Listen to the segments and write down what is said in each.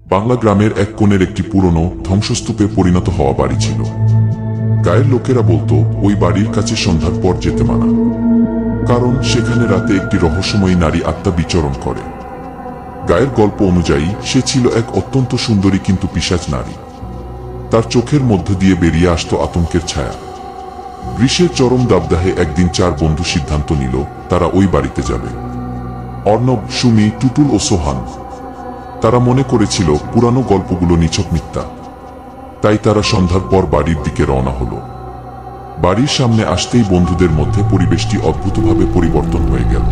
বাংলা গ্রামের এক কোণের একটি পুরনো ধ্বংসস্তূপে পরিণত হওয়া বাড়ি ছিল। গায়ের লোকেরা বলতো ওই বাড়ির কাছে সন্ধ্যার পর যেতে মানা, কারণ সেখানে রাতে একটি রহস্যময়ী নারী আত্মা বিচরণ করে। গায়ের গল্প অনুযায়ী সে ছিল এক অত্যন্ত সুন্দরী কিন্তু পিশাচ নারী। তার চোখের মধ্য দিয়ে বেরিয়ে আসতো আতঙ্কের ছায়া। গ্রীষ্মের চরম দাবদাহে একদিন চার বন্ধু সিদ্ধান্ত নিল তারা ওই বাড়িতে যাবে। অর্ণব, সুমি, টুটুল ও সোহান। তারা মনে করেছিল পুরানো গল্পগুলো নিছক মিথ্যা। তাই তারা সন্ধ্যার পর বাড়ির দিকে রওনা হলো। বাড়ির সামনে আসতেই বন্ধুদের মধ্যে পরিবেশটি অদ্ভুতভাবে পরিবর্তন হয়ে গেল।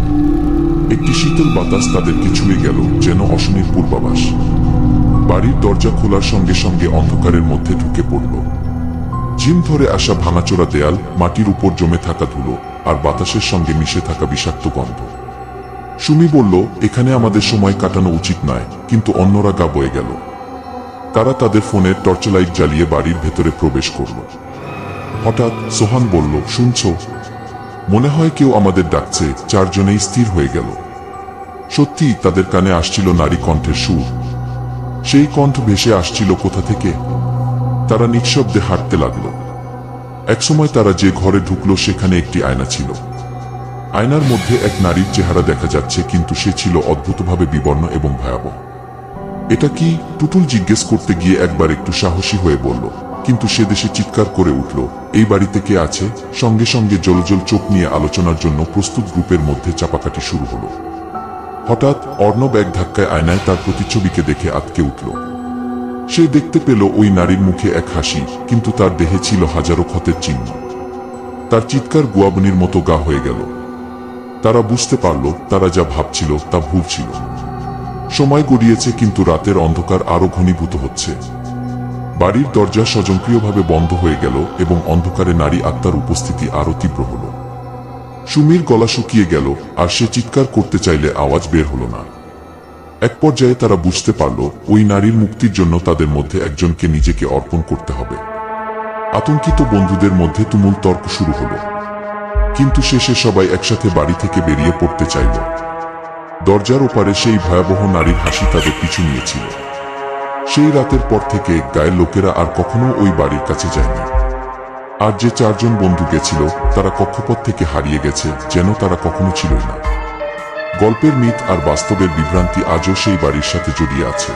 একটি শীতল বাতাস তাদেরকে ছুঁয়ে গেল, যেন অশনির পূর্বাভাস। বাড়ির দরজা খোলার সঙ্গে সঙ্গে অন্ধকারের মধ্যে ঢুকে পড়ল। জিম ধরে আসা ভাঙাচোরা দেয়াল, মাটির উপর জমে থাকা ধুলো আর বাতাসের সঙ্গে মিশে থাকা বিষাক্ত গন্ধ। সুমি বলল, এখানে আমাদের সময় কাটানো উচিত নয়, কিন্তু অন্যরা গা বয়ে গেল। তারা তাদের ফোনের টর্চলাইট জ্বালিয়ে বাড়ির ভেতরে প্রবেশ করল। হঠাৎ সোহান বলল, শুনছো? মনে হয় কেউ আমাদের ডাকছে। চারজনেই স্থির হয়ে গেল। সত্যি তাদের কানে আসছিল নারী কণ্ঠের সুর। সেই কণ্ঠ ভেসে আসছিল কোথা থেকে? তারা নিঃশব্দে হাঁটতে লাগলো। একসময় তারা যে ঘরে ঢুকলো সেখানে একটি আয়না ছিল। আয়নার মধ্যে এক নারীর চেহারা দেখা যাচ্ছে, কিন্তু সে ছিল অদ্ভুতভাবে বিবর্ণ এবং ভয়াবহ। এটা কি? টুটুল জিজ্ঞেস করতে গিয়ে একবার একটু সাহসী হয়ে বলল, কিন্তু সে দেশে চিৎকার করে উঠল, এই বাড়িতে কে আছে? সঙ্গে সঙ্গে জলজল চোখ নিয়ে আলোচনার জন্য প্রস্তুত গ্রুপের মধ্যে চাপাকাটি শুরু হলো। হঠাৎ অর্ণব এক ধাক্কায় আয়নায় তার প্রতিচ্ছবিকে দেখে আঁতকে উঠল। সে দেখতে পেল ওই নারীর মুখে এক হাসি, কিন্তু তার দেহে ছিল হাজারো ক্ষতের চিহ্ন। তার চিৎকার গুয়াবনির মতো গা হয়ে গেল। তারা বুঝতে পারল তারা যা ভাবছিল তা ভুল ছিল। সময় গড়িয়েছে, কিন্তু রাতের অন্ধকার আরো ঘনীভূত হচ্ছে। বাড়ির দরজা স্বয়ংক্রিয়ভাবে বন্ধ হয়ে গেল এবং অন্ধকারে নারী আত্মার উপস্থিতি আরো তীব্র হল। সুমির গলা শুকিয়ে গেল, আর সে চিৎকার করতে চাইলে আওয়াজ বের হলো না। এক পর্যায়ে তারা বুঝতে পারল ওই নারীর মুক্তির জন্য তাদের মধ্যে একজনকে নিজেকে অর্পণ করতে হবে। আতঙ্কিত বন্ধুদের মধ্যে তুমুল তর্ক শুরু হলো, কিন্তু শেষে সবাই একসাথে বাড়ি থেকে বেরিয়ে পড়তে চাইল। দরজার ওপারে সেই ভয়াবহ নারীর হাসি তাদের পিছু নিয়েছিল। সেই রাতের পর থেকে গায়ের লোকেরা আর কখনো ওই বাড়ির কাছে যায়নি। আর যে চারজন বন্ধু গেছিল তারা কক্ষপথ থেকে হারিয়ে গেছে, যেন তারা কখনো ছিলই না। গল্পের মিথ আর বাস্তবের বিভ্রান্তি আজও সেই বাড়ির সাথে জড়িয়ে আছে।